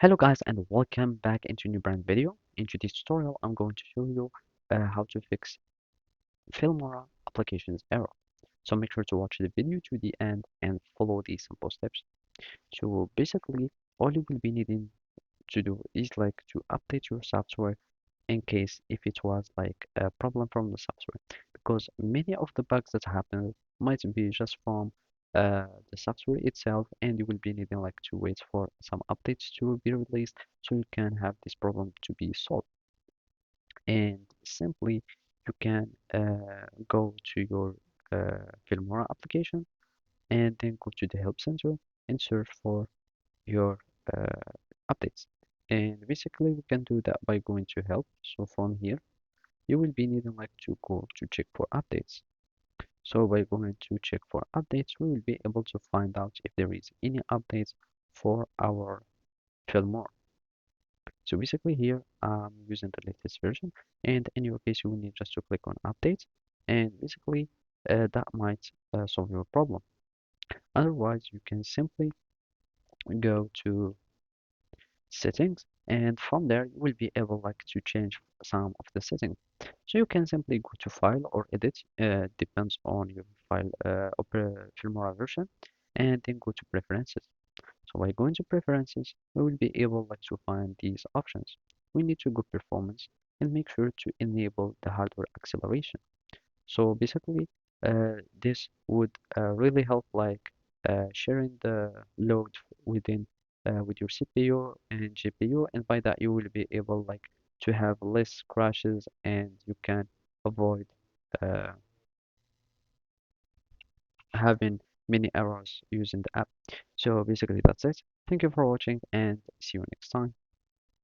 Hello guys and welcome back into a new brand video. In today's tutorial, I'm going to show you how to fix Filmora application's error. So make sure to watch the video to the end and follow these simple steps. So basically, all you will be needing to do is like to update your software in case if it was like a problem from the software, because many of the bugs that happen might be just from the software itself, and you will be needing like to wait for some updates to be released so you can have this problem to be solved. And simply you can go to your Filmora application and then go to the help center and search for your updates. And basically we can do that by going to help. So from here you will be needing like to go to check for updates. So by going to check for updates, we will be able to find out if there is any updates for our Filmora. So basically here I'm using the latest version, and in your case you will need just to click on updates, and basically that might solve your problem. Otherwise you can simply go to settings, and from there you will be able like to change some of the settings. So you can simply go to file or edit, depends on your file Filmora version, and then go to preferences. So by going to preferences, we will be able like to find these options. We need to go performance and make sure to enable the hardware acceleration. So basically, this would really help like sharing the load within with your CPU and GPU, and by that you will be able like to have less crashes and you can avoid uh, having many errors using the app. So basically that's it. Thank you for watching and see you next time.